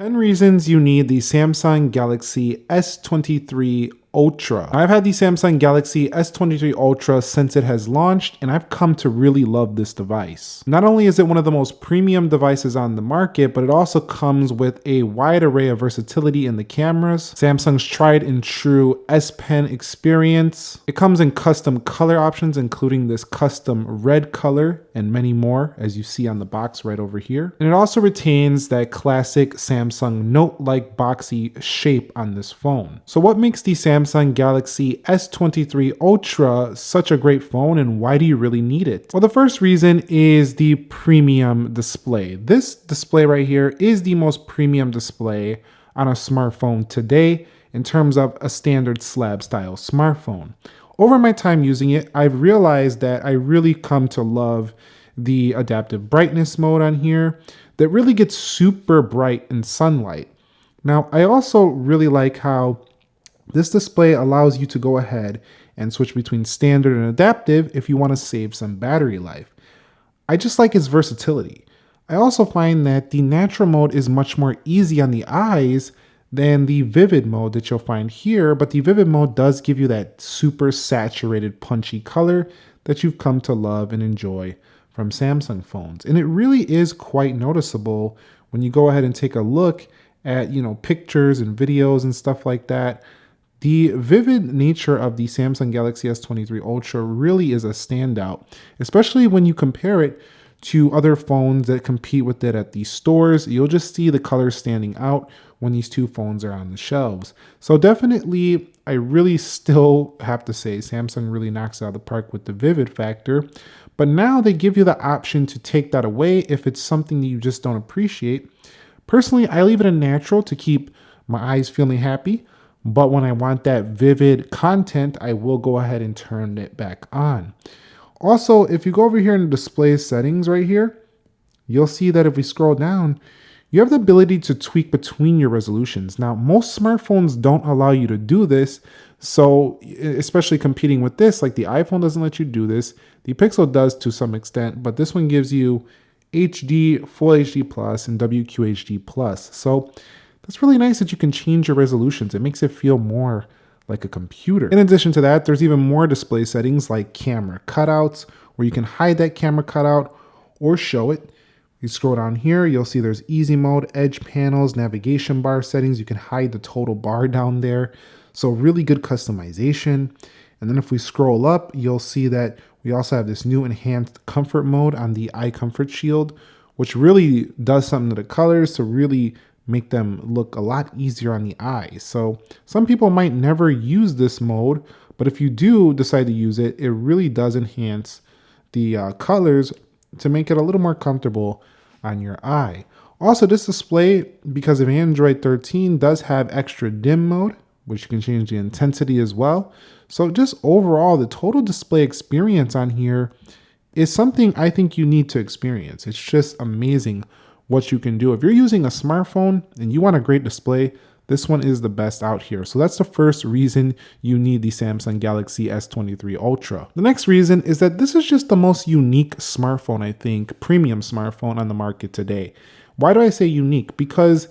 10 reasons you need the Samsung Galaxy S23 Ultra. I've had the Samsung Galaxy S23 Ultra since it has launched, and I've come to really love this device. Not only is it one of the most premium devices on the market, but it also comes with a wide array of versatility in the cameras, Samsung's tried and true S Pen experience. It comes in custom color options, including this custom red color and many more, as you see on the box right over here. And it also retains that classic Samsung Note-like boxy shape on this phone. So what makes the Samsung Galaxy S23 Ultra such a great phone, and why do you really need it? Well, the first reason is the premium display. This display right here is the most premium display on a smartphone today in terms of a standard slab style smartphone. Over my time using it, I've realized that I really come to love the adaptive brightness mode on here that really gets super bright in sunlight. Now, I also really like how this display allows you to go ahead and switch between standard and adaptive if you want to save some battery life. I just like its versatility. I also find that the natural mode is much more easy on the eyes than the vivid mode that you'll find here, but the vivid mode does give you that super saturated punchy color that you've come to love and enjoy from Samsung phones. And it really is quite noticeable when you go ahead and take a look at, pictures and videos and stuff like that. The vivid nature of the Samsung Galaxy S23 Ultra really is a standout, especially when you compare it to other phones that compete with it at these stores. You'll just see the colors standing out when these two phones are on the shelves. So definitely, I really still have to say Samsung really knocks it out of the park with the vivid factor. But now they give you the option to take that away if it's something that you just don't appreciate. Personally, I leave it in natural to keep my eyes feeling happy. But when I want that vivid content, I will go ahead and turn it back on. Also, if you go over here in the display settings right here, you'll see that if we scroll down, you have the ability to tweak between your resolutions. Now, most smartphones don't allow you to do this. So especially competing with this, like the iPhone doesn't let you do this. The Pixel does to some extent, but this one gives you HD, Full HD Plus, and WQHD Plus. So it's really nice that you can change your resolutions. It makes it feel more like a computer. In addition to that, there's even more display settings like camera cutouts, where you can hide that camera cutout or show it. You scroll down here, you'll see there's easy mode, edge panels, navigation bar settings. You can hide the total bar down there. So really good customization. And then if we scroll up, you'll see that we also have this new enhanced comfort mode on the eye comfort shield, which really does something to the colors to really make them look a lot easier on the eye. So some people might never use this mode, but if you do decide to use it, it really does enhance the colors to make it a little more comfortable on your eye. Also, this display, because of Android 13, does have extra dim mode, which you can change the intensity as well. So just overall, the total display experience on here is something I think you need to experience. It's just amazing what you can do. If you're using a smartphone and you want a great display, this one is the best out here. So that's the first reason you need the Samsung Galaxy S23 Ultra. The next reason is that this is just the most unique smartphone, I think, premium smartphone on the market today. Why do I say unique? Because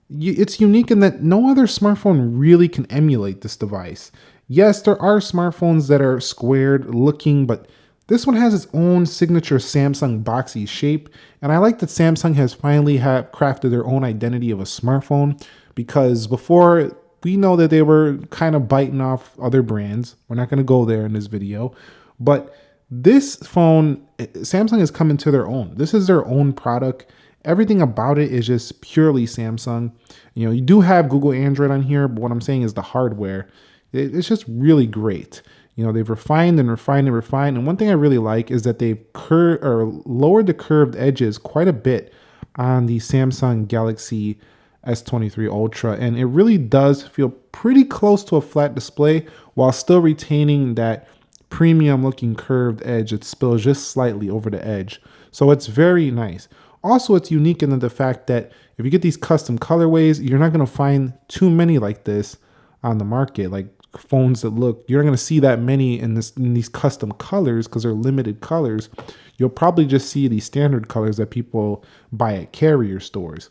it's unique in that no other smartphone really can emulate this device. Yes, there are smartphones that are squared looking, but this one has its own signature Samsung boxy shape, and I like that Samsung has finally crafted their own identity of a smartphone, because before, we know that they were kind of biting off other brands. We're not going to go there in this video, but this phone, Samsung is coming to their own. This is their own product. Everything about it is just purely Samsung. You do have Google Android on here, but what I'm saying is the hardware. It's just really great. They've refined and refined and refined. And one thing I really like is that they've lowered the curved edges quite a bit on the Samsung Galaxy S23 Ultra. And it really does feel pretty close to a flat display while still retaining that premium looking curved edge. It spills just slightly over the edge. So it's very nice. Also, it's unique in the fact that if you get these custom colorways, you're not going to find too many like this on the market. Like phones that you're not going to see that many in these custom colors because they're limited colors. You'll probably just see these standard colors that people buy at carrier stores.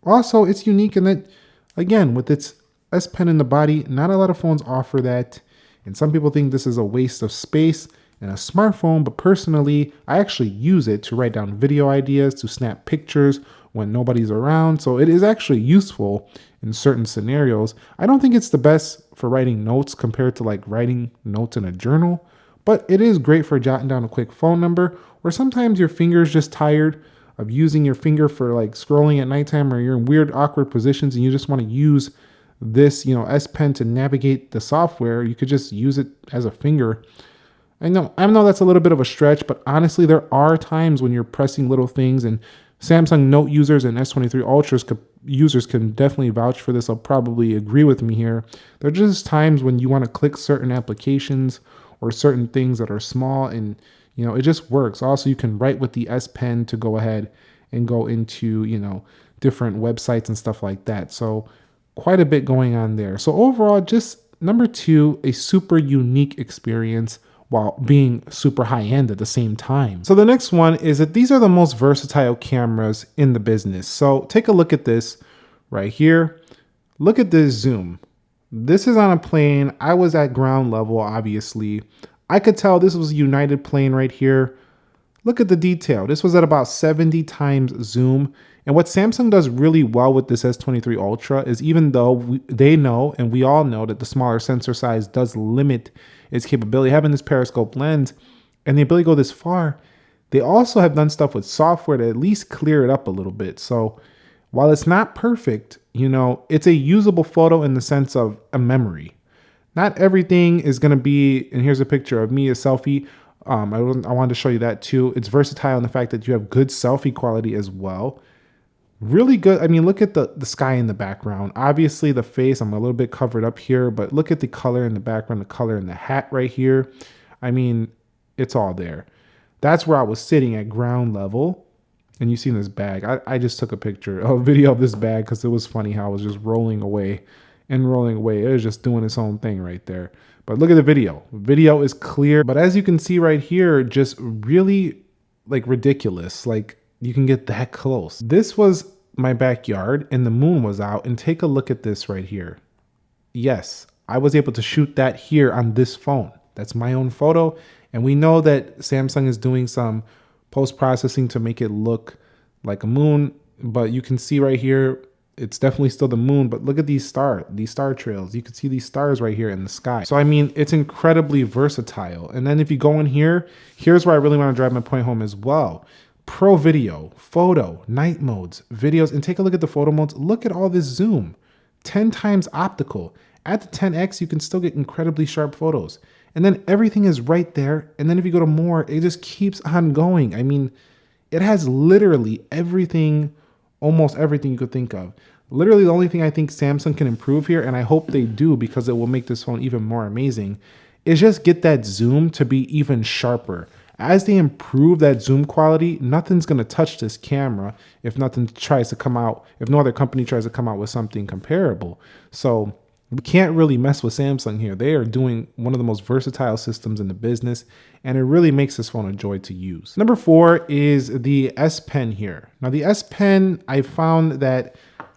Also, it's unique in that, again, with its S Pen in the body, not a lot of phones offer that. And some people think this is a waste of space in a smartphone, but personally, I actually use it to write down video ideas, to snap pictures when nobody's around. So it is actually useful in certain scenarios. I don't think it's the best for writing notes compared to like writing notes in a journal, but it is great for jotting down a quick phone number, or sometimes your finger's just tired of using your finger for like scrolling at nighttime, or you're in weird, awkward positions and you just want to use this, S Pen to navigate the software. You could just use it as a finger. I know that's a little bit of a stretch, but honestly, there are times when you're pressing little things, and Samsung Note users and S23 Ultras users can definitely vouch for this. I'll probably agree with me here. There are just times when you want to click certain applications or certain things that are small, and it just works. Also, you can write with the S Pen to go ahead and go into different websites and stuff like that. So quite a bit going on there. So overall, just number two, a super unique experience while being super high end at the same time. So the next one is that these are the most versatile cameras in the business. So take a look at this right here. Look at this zoom. This is on a plane. I was at ground level, obviously. I could tell this was a United plane right here. Look at the detail. This was at about 70 times zoom. And what Samsung does really well with this S23 Ultra is, even though they know, and we all know, that the smaller sensor size does limit its capability, having this periscope lens and the ability to go this far, they also have done stuff with software to at least clear it up a little bit. So while it's not perfect, it's a usable photo in the sense of a memory. Not everything is going to be, and here's a picture of me, a selfie. I wanted to show you that too. It's versatile in the fact that you have good selfie quality as well. Really good. I mean, look at the sky in the background. Obviously, the face, I'm a little bit covered up here, but look at the color in the background, the color in the hat right here. I mean, it's all there. That's where I was sitting at ground level. And you see this bag. I just took a video of this bag because it was funny how it was just rolling away and rolling away. It was just doing its own thing right there. But look at the video. Video is clear. But as you can see right here, just really like ridiculous. Like, you can get that close. This was my backyard and the moon was out, and take a look at this right here. Yes, I was able to shoot that here on this phone. That's my own photo. And we know that Samsung is doing some post-processing to make it look like a moon, but you can see right here, it's definitely still the moon, but look at these star trails. You can see these stars right here in the sky. So, I mean, it's incredibly versatile. And then if you go in here, here's where I really want to drive my point home as well. Pro video, photo, night modes, videos, and take a look at the photo modes. Look at all this zoom, 10 times optical. At the 10x, you can still get incredibly sharp photos. And then everything is right there. And then if you go to more, it just keeps on going. I mean, it has literally everything, almost everything you could think of. Literally the only thing I think Samsung can improve here, and I hope they do because it will make this phone even more amazing, is just get that zoom to be even sharper. As they improve that zoom quality, nothing's going to touch this camera if no other company tries to come out with something comparable. So we can't really mess with Samsung here. They are doing one of the most versatile systems in the business, and it really makes this phone a joy to use. Number 4 is the S Pen here. Now the S Pen, I found that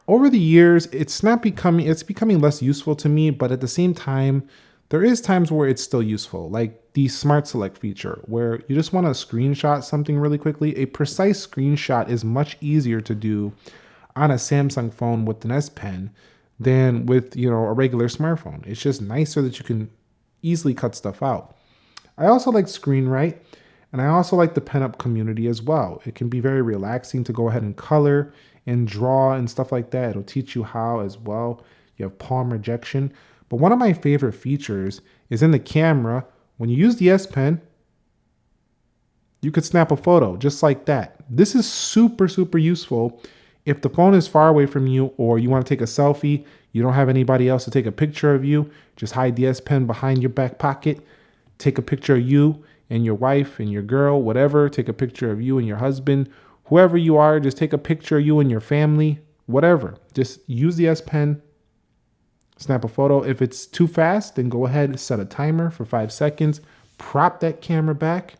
over the years, it's becoming less useful to me, but at the same time, there is times where it's still useful, like the Smart Select feature, where you just want to screenshot something really quickly. A precise screenshot is much easier to do on a Samsung phone with an S Pen than with a regular smartphone. It's just nicer that you can easily cut stuff out. I also like ScreenWrite, and I also like the pen up community as well. It can be very relaxing to go ahead and color and draw and stuff like that. It'll teach you how as well. You have palm rejection. But one of my favorite features is in the camera. When you use the S Pen, you could snap a photo just like that. This is super, super useful if the phone is far away from you, or you want to take a selfie, you don't have anybody else to take a picture of you, just hide the S Pen behind your back pocket, take a picture of you and your wife and your girl, whatever, take a picture of you and your husband, whoever you are, just take a picture of you and your family, whatever. Just use the S Pen, snap a photo. If it's too fast, then go ahead and set a timer for 5 seconds, prop that camera back,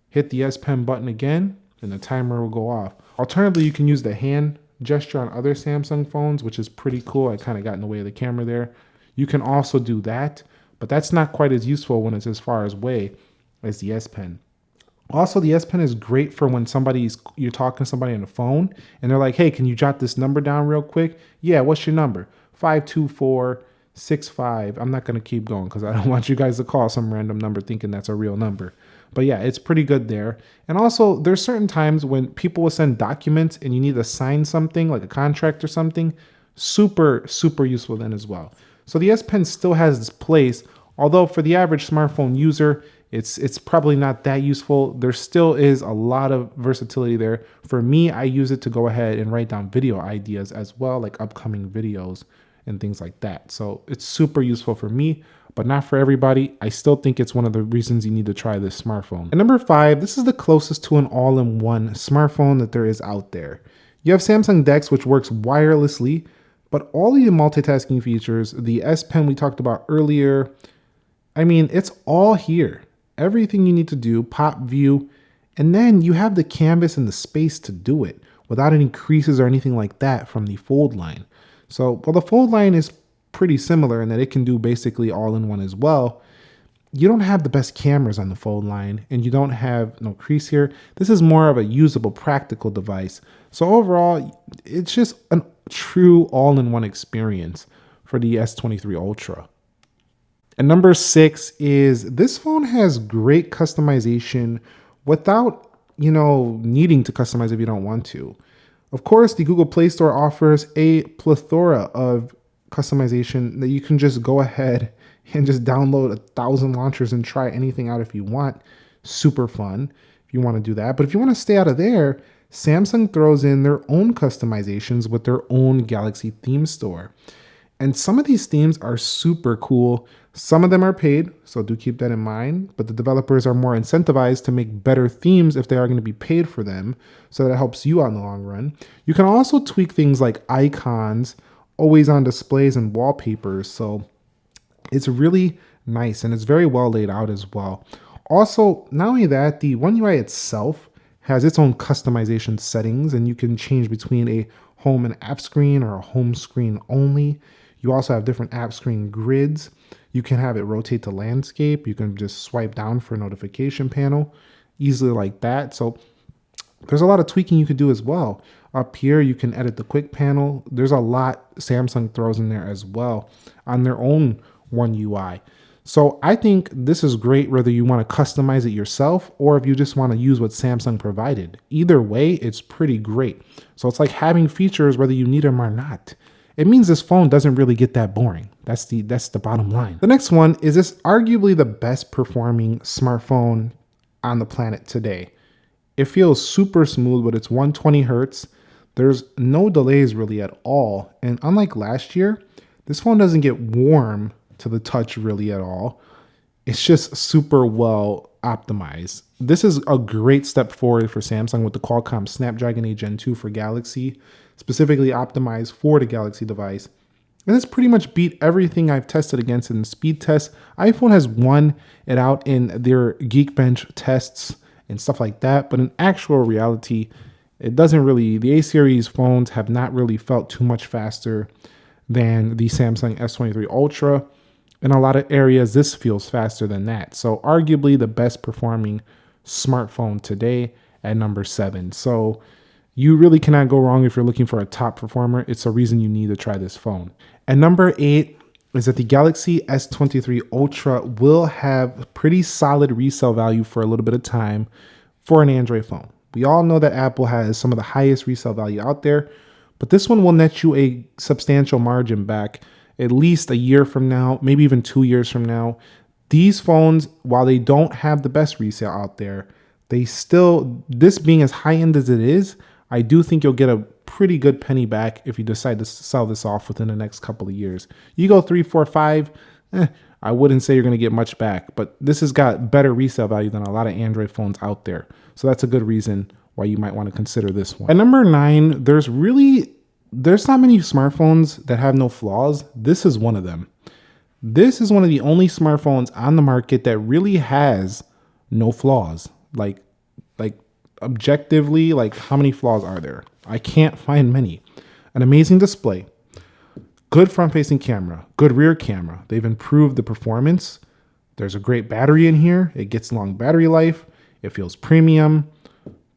hit the S Pen button again, and the timer will go off. Alternatively, you can use the hand gesture on other Samsung phones, which is pretty cool. I kind of got in the way of the camera there. You can also do that, but that's not quite as useful when it's as far away as the S Pen. Also, the S Pen is great for when you're talking to somebody on the phone and they're like, hey, can you jot this number down real quick? Yeah, what's your number? 52465. I'm not going to keep going because I don't want you guys to call some random number thinking that's a real number. But yeah, it's pretty good there. And also, there's certain times when people will send documents and you need to sign something like a contract or something. Super, super useful then as well. So the S Pen still has its place, although for the average smartphone user, it's probably not that useful. There still is a lot of versatility there. For me, I use it to go ahead and write down video ideas as well, like upcoming videos and things like that. So it's super useful for me, but not for everybody. I still think it's one of the reasons you need to try this smartphone. And number 5, this is the closest to an all-in-one smartphone that there is out there. You have Samsung DeX, which works wirelessly, but all the multitasking features, the S Pen we talked about earlier, I mean, it's all here. Everything you need to do, pop view, and then you have the canvas and the space to do it without any creases or anything like that from the Fold line. So, while the Fold line is pretty similar in that it can do basically all in one as well, you don't have the best cameras on the Fold line and you don't have no crease here. This is more of a usable, practical device. So overall, it's just a true all-in-one experience for the S23 Ultra. And number 6 is this phone has great customization without, needing to customize if you don't want to. Of course, the Google Play Store offers a plethora of customization that you can just go ahead and just download 1,000 launchers and try anything out if you want. Super fun if you want to do that. But if you want to stay out of there, Samsung throws in their own customizations with their own Galaxy theme store. And some of these themes are super cool. Some of them are paid, so do keep that in mind. But the developers are more incentivized to make better themes if they are going to be paid for them, so that helps you out in the long run. You can also tweak things like icons, always on displays, and wallpapers. So it's really nice and it's very well laid out as well. Also, not only that, the One UI itself has its own customization settings, and you can change between a home and app screen or a home screen only. You also have different app screen grids. You can have it rotate to landscape. You can just swipe down for a notification panel easily like that. So there's a lot of tweaking you could do as well. Up here, you can edit the quick panel. There's a lot Samsung throws in there as well on their own One UI. So I think this is great whether you want to customize it yourself or if you just want to use what Samsung provided. Either way, it's pretty great. So it's like having features whether you need them or not. It means this phone doesn't really get that boring. That's the bottom line. The next one is this arguably the best performing smartphone on the planet today. It feels super smooth, but it's 120 Hertz. There's no delays really at all. And unlike last year, this phone doesn't get warm to the touch really at all. It's just super well optimized. This is a great step forward for Samsung with the Qualcomm Snapdragon 8 Gen 2 for Galaxy, specifically optimized for the Galaxy device. And it's pretty much beat everything I've tested against in the speed test. iPhone has won it out in their Geekbench tests and stuff like that. But in actual reality, it doesn't really, the A series phones have not really felt too much faster than the Samsung S23 Ultra. In a lot of areas, this feels faster than that. So arguably the best performing smartphone today at number 7. So you really cannot go wrong if you're looking for a top performer. It's a reason you need to try this phone. And number 8 is that the Galaxy S23 Ultra will have pretty solid resale value for a little bit of time for an Android phone. We all know that Apple has some of the highest resale value out there, but this one will net you a substantial margin back at least a year from now, maybe even 2 years from now. These phones, while they don't have the best resale out there, they still, this being as high end as it is, I do think you'll get a pretty good penny back if you decide to sell this off within the next couple of years. You go 3, 4, 5, I wouldn't say you're going to get much back, but this has got better resale value than a lot of Android phones out there. So that's a good reason why you might want to consider this one. At number 9, there's not many smartphones that have no flaws. This is one of them. This is one of the only smartphones on the market that really has no flaws. Like objectively, like, how many flaws are there? I can't find many. An amazing display, good front-facing camera, good rear camera. They've improved the performance. There's a great battery in here. It gets long battery life. It feels premium.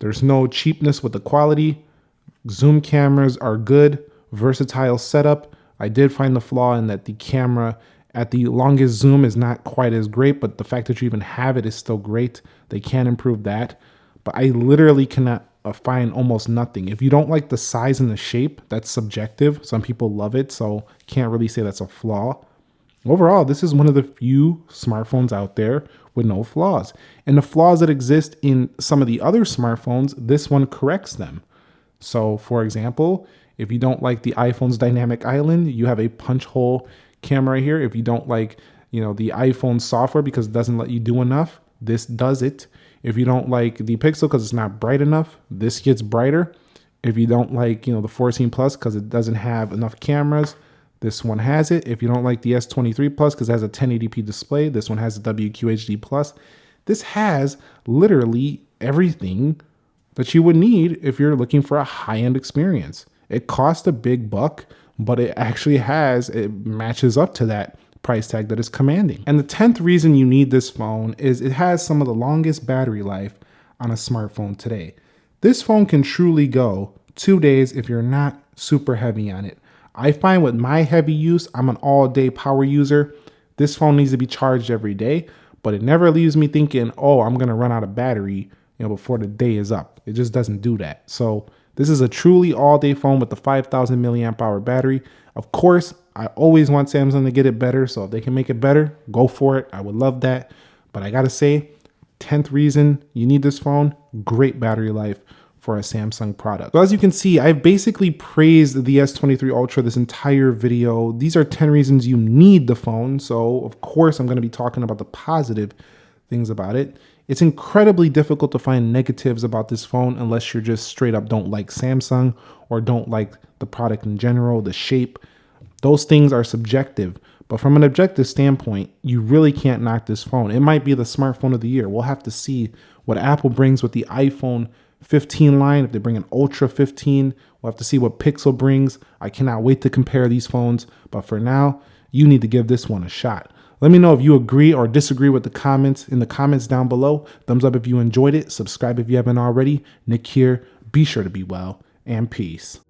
There's no cheapness with the quality. Zoom cameras are good, versatile setup. I did find the flaw in that the camera at the longest zoom is not quite as great, but the fact that you even have it is still great. They can improve that. But I literally cannot find almost nothing. If you don't like the size and the shape, that's subjective. Some people love it, so can't really say that's a flaw. Overall, this is one of the few smartphones out there with no flaws. And the flaws that exist in some of the other smartphones, this one corrects them. So for example, if you don't like the iPhone's dynamic island, you have a punch hole camera right here. If you don't like, the iPhone software because it doesn't let you do enough, this does it. If you don't like the Pixel because it's not bright enough, this gets brighter. If you don't like, the 14 Plus because it doesn't have enough cameras, this one has it. If you don't like the S23 Plus because it has a 1080p display, this one has the WQHD Plus. This has literally everything that you would need if you're looking for a high-end experience. It costs a big buck, but it matches up to that price tag that is commanding. And the 10th reason you need this phone is it has some of the longest battery life on a smartphone today. This phone can truly go 2 days if you're not super heavy on it. I find with my heavy use, I'm an all-day power user. This phone needs to be charged every day, but it never leaves me thinking, oh, I'm gonna run out of battery, before the day is up. It just doesn't do that. So this is a truly all-day phone with the 5,000 milliamp hour battery. Of course, I always want Samsung to get it better. So if they can make it better, go for it. I would love that. But I gotta say, 10th reason you need this phone, great battery life for a Samsung product. So as you can see, I've basically praised the S23 Ultra this entire video. These are 10 reasons you need the phone. So of course, I'm gonna be talking about the positive things about it. It's incredibly difficult to find negatives about this phone unless you're just straight up don't like Samsung or don't like the product in general, the shape. Those things are subjective. But from an objective standpoint, you really can't knock this phone. It might be the smartphone of the year. We'll have to see what Apple brings with the iPhone 15 line. If they bring an Ultra 15, we'll have to see what Pixel brings. I cannot wait to compare these phones. But for now, you need to give this one a shot. Let me know if you agree or disagree with the comments in the comments down below. Thumbs up if you enjoyed it. Subscribe if you haven't already. Nick here. Be sure to be well and peace.